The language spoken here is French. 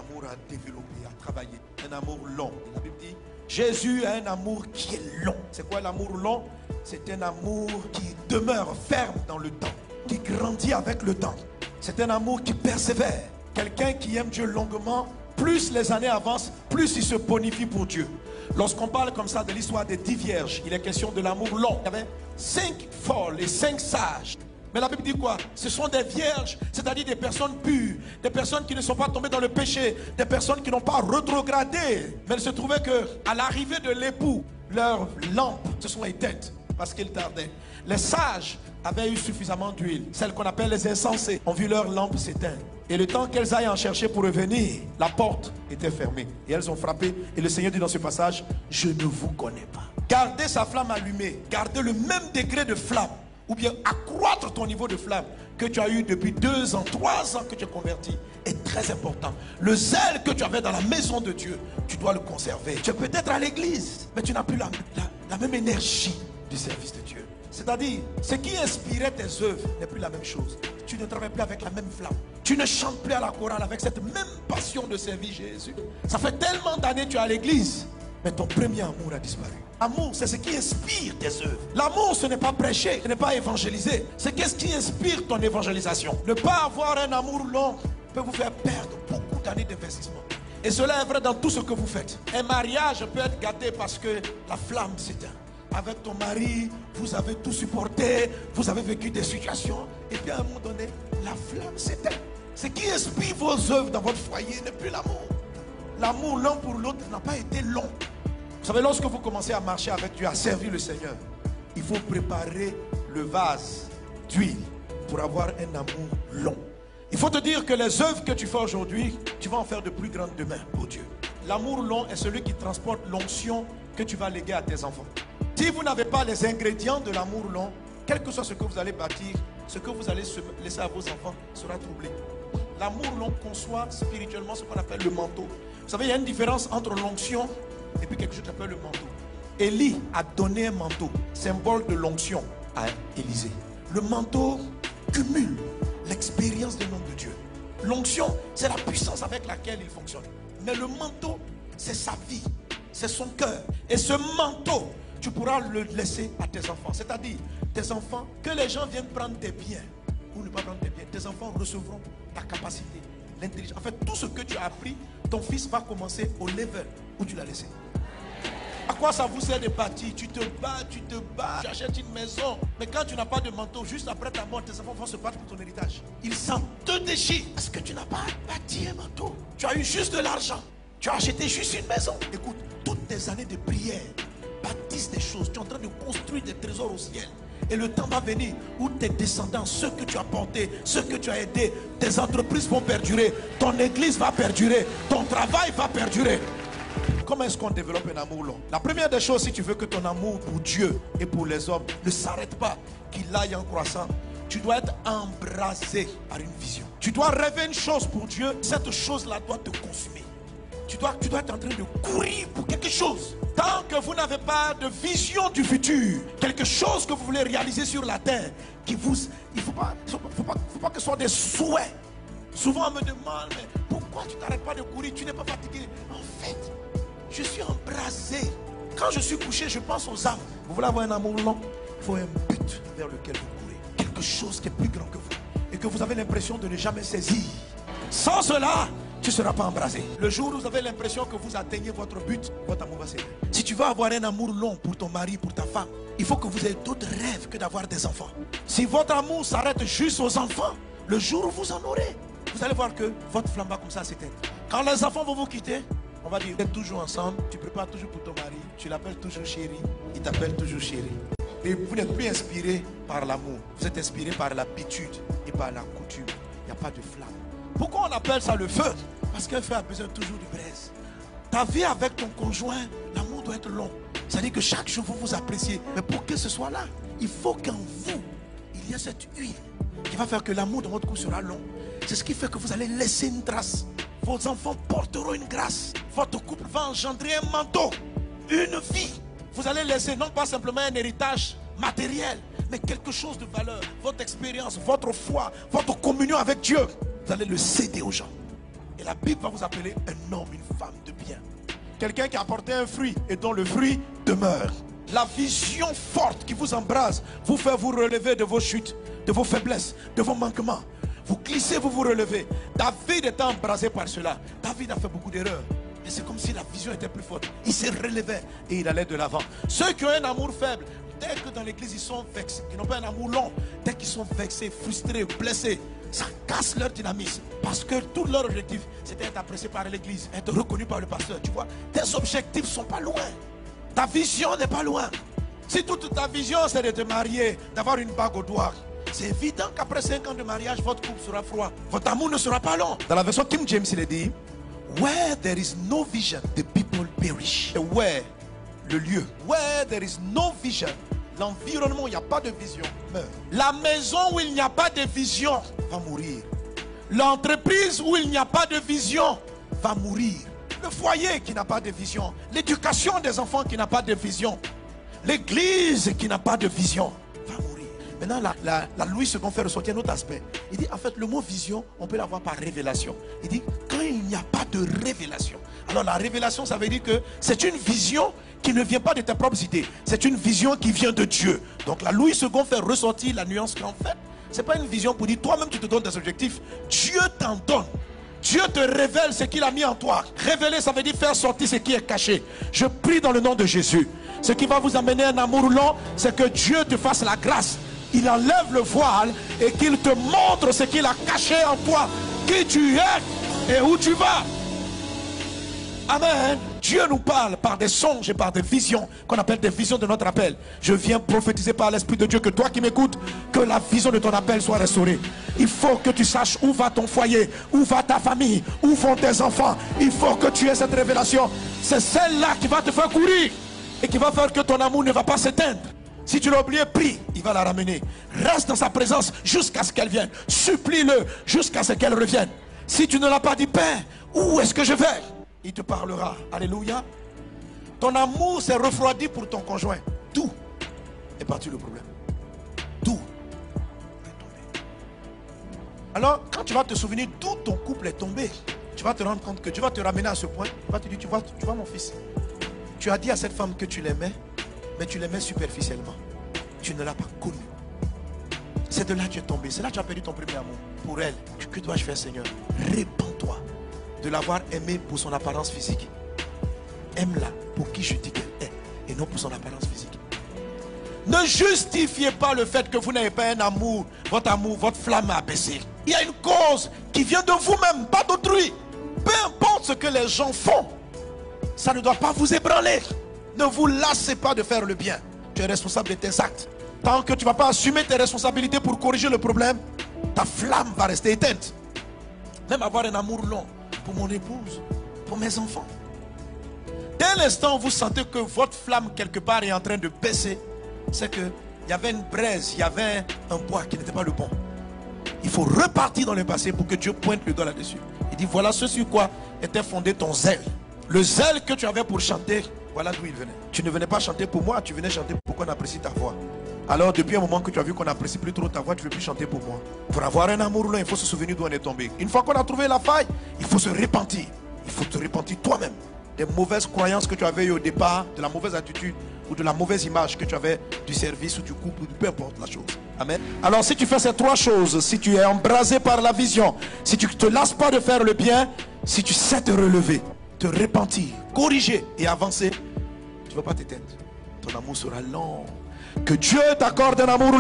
amour à développer, à travailler. Un amour long. La Bible dit, Jésus a un amour qui est long. C'est quoi l'amour long? C'est un amour qui demeure ferme dans le temps, qui grandit avec le temps. C'est un amour qui persévère. Quelqu'un qui aime Dieu longuement, plus les années avancent, plus il se bonifie pour Dieu. Lorsqu'on parle comme ça de l'histoire des 10 vierges, il est question de l'amour long. Il y avait 5 folles et 5 sages. Mais la Bible dit quoi? Ce sont des vierges, c'est-à-dire des personnes pures, des personnes qui ne sont pas tombées dans le péché, des personnes qui n'ont pas rétrogradé. Mais il se trouvait qu'à l'arrivée de l'époux, leurs lampes se sont éteintes parce qu'ils tardaient. Les sages avaient eu suffisamment d'huile. Celles qu'on appelle les insensés ont vu leurs lampes s'éteindre. Et le temps qu'elles aillent en chercher pour revenir, la porte était fermée. Et elles ont frappé. Et le Seigneur dit dans ce passage, je ne vous connais pas. Gardez sa flamme allumée. Gardez le même degré de flamme. Ou bien accroître ton niveau de flamme que tu as eu depuis 2 ans, 3 ans que tu es converti est très important. Le zèle que tu avais dans la maison de Dieu, tu dois le conserver. Tu es peut-être à l'église, mais tu n'as plus la même énergie du service de Dieu. C'est-à-dire, ce qui inspirait tes œuvres n'est plus la même chose. Tu ne travailles plus avec la même flamme. Tu ne chantes plus à la chorale avec cette même passion de servir Jésus. Ça fait tellement d'années que tu es à l'église, mais ton premier amour a disparu. L'amour, c'est ce qui inspire tes œuvres. L'amour, ce n'est pas prêcher, ce n'est pas évangéliser. C'est qu'est-ce qui inspire ton évangélisation. Ne pas avoir un amour long peut vous faire perdre beaucoup d'années d'investissement. Et cela est vrai dans tout ce que vous faites. Un mariage peut être gâté parce que la flamme s'éteint. Avec ton mari, vous avez tout supporté, vous avez vécu des situations, et puis à un moment donné, la flamme s'éteint. Ce qui inspire vos œuvres dans votre foyer n'est plus l'amour. L'amour l'un pour l'autre n'a pas été long. Vous savez, lorsque vous commencez à marcher avec Dieu, à servir le Seigneur, il faut préparer le vase d'huile pour avoir un amour long. Il faut te dire que les œuvres que tu fais aujourd'hui, tu vas en faire de plus grandes demain pour Dieu. L'amour long est celui qui transporte l'onction que tu vas léguer à tes enfants. Si vous n'avez pas les ingrédients de l'amour long, quel que soit ce que vous allez bâtir, ce que vous allez laisser à vos enfants sera troublé. L'amour long conçoit spirituellement ce qu'on appelle le manteau. Vous savez, il y a une différence entre l'onction et puis quelque chose qu'on appelle le manteau. Élie a donné un manteau, symbole de l'onction, à Élisée. Le manteau cumule l'expérience de l'homme de Dieu. L'onction, c'est la puissance avec laquelle il fonctionne. Mais le manteau, c'est sa vie, c'est son cœur. Et ce manteau, tu pourras le laisser à tes enfants. C'est-à-dire, tes enfants, que les gens viennent prendre tes biens ou ne pas prendre tes biens, tes enfants recevront ta capacité, l'intelligence. En fait, tout ce que tu as appris, ton fils va commencer au level où tu l'as laissé. À quoi ça vous sert de bâtir? Tu te bats, tu achètes une maison. Mais quand tu n'as pas de manteau, juste après ta mort, tes enfants vont se battre pour ton héritage. Ils s'en te déchirent parce que tu n'as pas bâti un manteau. Tu as eu juste de l'argent. Tu as acheté juste une maison. Écoute, toutes tes années de prière bâtissent des choses. Tu es en train de construire des trésors au ciel. Et le temps va venir où tes descendants, ceux que tu as portés, ceux que tu as aidés, tes entreprises vont perdurer. Ton église va perdurer. Ton travail va perdurer. Comment est-ce qu'on développe un amour long? La première des choses, si tu veux que ton amour pour Dieu et pour les hommes ne s'arrête pas, qu'il aille en croissant, tu dois être embrasé par une vision. Tu dois rêver une chose pour Dieu, cette chose-là doit te consumer. Tu dois être en train de courir pour quelque chose. Tant que vous n'avez pas de vision du futur, quelque chose que vous voulez réaliser sur la terre, il ne faut pas que ce soit des souhaits. Souvent on me demande, mais pourquoi tu n'arrêtes pas de courir? Tu n'es pas fatigué? En fait, je suis embrasé. Quand je suis couché, je pense aux âmes. Vous voulez avoir un amour long? Il faut un but vers lequel vous courez. Quelque chose qui est plus grand que vous. Et que vous avez l'impression de ne jamais saisir. Sans cela, tu ne seras pas embrasé. Le jour où vous avez l'impression que vous atteignez votre but, votre amour va s'éteindre. Si tu veux avoir un amour long pour ton mari, pour ta femme, il faut que vous ayez d'autres rêves que d'avoir des enfants. Si votre amour s'arrête juste aux enfants, le jour où vous en aurez, vous allez voir que votre flamme va comme ça s'éteindre. Quand les enfants vont vous quitter, on va dire, vous êtes toujours ensemble, tu prépares toujours pour ton mari, tu l'appelles toujours chérie, il t'appelle toujours chérie. Et vous n'êtes plus inspiré par l'amour, vous êtes inspiré par l'habitude et par la coutume. Il n'y a pas de flamme. Pourquoi on appelle ça le feu? Parce qu'un feu a besoin toujours de braise. Ta vie avec ton conjoint, l'amour doit être long. C'est-à-dire que chaque jour vous vous appréciez. Mais pour que ce soit là, il faut qu'en vous, il y ait cette huile qui va faire que l'amour de votre couple sera long. C'est ce qui fait que vous allez laisser une trace. Vos enfants porteront une grâce. Votre couple va engendrer un manteau, une vie. Vous allez laisser non pas simplement un héritage matériel, mais quelque chose de valeur. Votre expérience, votre foi, votre communion avec Dieu, vous allez le céder aux gens. Et la Bible va vous appeler un homme, une femme de bien. Quelqu'un qui a apporté un fruit et dont le fruit demeure. La vision forte qui vous embrase vous fait vous relever de vos chutes, de vos faiblesses, de vos manquements. Vous glissez, vous vous relevez. David était embrasé par cela. David a fait beaucoup d'erreurs. Mais c'est comme si la vision était plus forte. Il se relevait et il allait de l'avant. Ceux qui ont un amour faible, dès que dans l'église ils sont vexés, ils n'ont pas un amour long, dès qu'ils sont vexés, frustrés, blessés, ça casse leur dynamisme. Parce que tout leur objectif, c'était être apprécié par l'église, être reconnu par le pasteur. Tu vois, tes objectifs ne sont pas loin. Ta vision n'est pas loin. Si toute ta vision c'est de te marier, d'avoir une bague au doigt, c'est évident qu'après 5 ans de mariage, votre couple sera froid. Votre amour ne sera pas long. Dans la version King James, il est dit, where there is no vision, the people perish. Et where, le lieu. Where there is no vision, l'environnement où il n'y a pas de vision meurt. La maison où il n'y a pas de vision va mourir. L'entreprise où il n'y a pas de vision va mourir. Le foyer qui n'a pas de vision. L'éducation des enfants qui n'a pas de vision. L'église qui n'a pas de vision va mourir. Maintenant, la Louis II fait ressortir un autre aspect. Il dit, en fait, le mot vision, on peut l'avoir par révélation. Il dit, quand il n'y a pas de révélation. Alors, la révélation, ça veut dire que c'est une vision qui ne vient pas de tes propres idées. C'est une vision qui vient de Dieu. Donc, la Louis II fait ressortir la nuance qu'en fait, ce n'est pas une vision pour dire, toi-même, tu te donnes des objectifs. Dieu t'en donne. Dieu te révèle ce qu'il a mis en toi. Révéler, ça veut dire faire sortir ce qui est caché. Je prie dans le nom de Jésus. Ce qui va vous amener un amour long, c'est que Dieu te fasse la grâce. Il enlève le voile et qu'il te montre ce qu'il a caché en toi, qui tu es et où tu vas. Amen. Dieu nous parle par des songes et par des visions qu'on appelle des visions de notre appel. Je viens prophétiser par l'Esprit de Dieu que toi qui m'écoutes, que la vision de ton appel soit restaurée. Il faut que tu saches où va ton foyer, où va ta famille, où vont tes enfants. Il faut que tu aies cette révélation. C'est celle-là qui va te faire courir et qui va faire que ton amour ne va pas s'éteindre. Si tu l'as oublié, prie, il va la ramener. Reste dans sa présence jusqu'à ce qu'elle vienne. Supplie-le jusqu'à ce qu'elle revienne. Si tu ne l'as pas dit, Père, où est-ce que je vais? Il te parlera. Alléluia. Ton amour s'est refroidi pour ton conjoint. D'où est parti le problème? D'où est tombé? Alors, quand tu vas te souvenir d'où ton couple est tombé, tu vas te rendre compte que Dieu va te ramener à ce point. Il va te dire, tu vois mon fils, tu as dit à cette femme que tu l'aimais, mais tu l'aimais superficiellement. Tu ne l'as pas connue. C'est de là que tu es tombé. C'est là que tu as perdu ton premier amour. Pour elle, que dois-je faire, Seigneur? Répands-toi de l'avoir aimée pour son apparence physique. Aime-la pour qui je dis qu'elle est et non pour son apparence physique. Ne justifiez pas le fait que vous n'avez pas un amour, votre flamme a baissé. Il y a une cause qui vient de vous-même, pas d'autrui. Peu importe ce que les gens font, ça ne doit pas vous ébranler. Ne vous lassez pas de faire le bien. Tu es responsable de tes actes. Tant que tu ne vas pas assumer tes responsabilités pour corriger le problème, ta flamme va rester éteinte. Même avoir un amour long pour mon épouse, pour mes enfants. Dès l'instant où vous sentez que votre flamme quelque part est en train de baisser, c'est qu'il y avait une braise, il y avait un bois qui n'était pas le bon. Il faut repartir dans le passé pour que Dieu pointe le doigt là-dessus. Il dit, voilà ce sur quoi était fondé ton zèle. Le zèle que tu avais pour chanter, voilà d'où il venait. Tu ne venais pas chanter pour moi, tu venais chanter pour qu'on apprécie ta voix. Alors depuis un moment que tu as vu qu'on n'apprécie plus trop ta voix, tu ne veux plus chanter pour moi. Pour avoir un amour là, il faut se souvenir d'où on est tombé. Une fois qu'on a trouvé la faille, il faut se repentir. Il faut te repentir toi-même des mauvaises croyances que tu avais eues au départ, de la mauvaise attitude ou de la mauvaise image que tu avais du service ou du couple, ou peu importe la chose. Amen. Alors si tu fais ces trois choses, si tu es embrasé par la vision, si tu ne te lasses pas de faire le bien, si tu sais te relever, te repentir, corriger et avancer, tu ne vas pas t'éteindre. Ton amour sera long. Que Dieu t'accorde un amour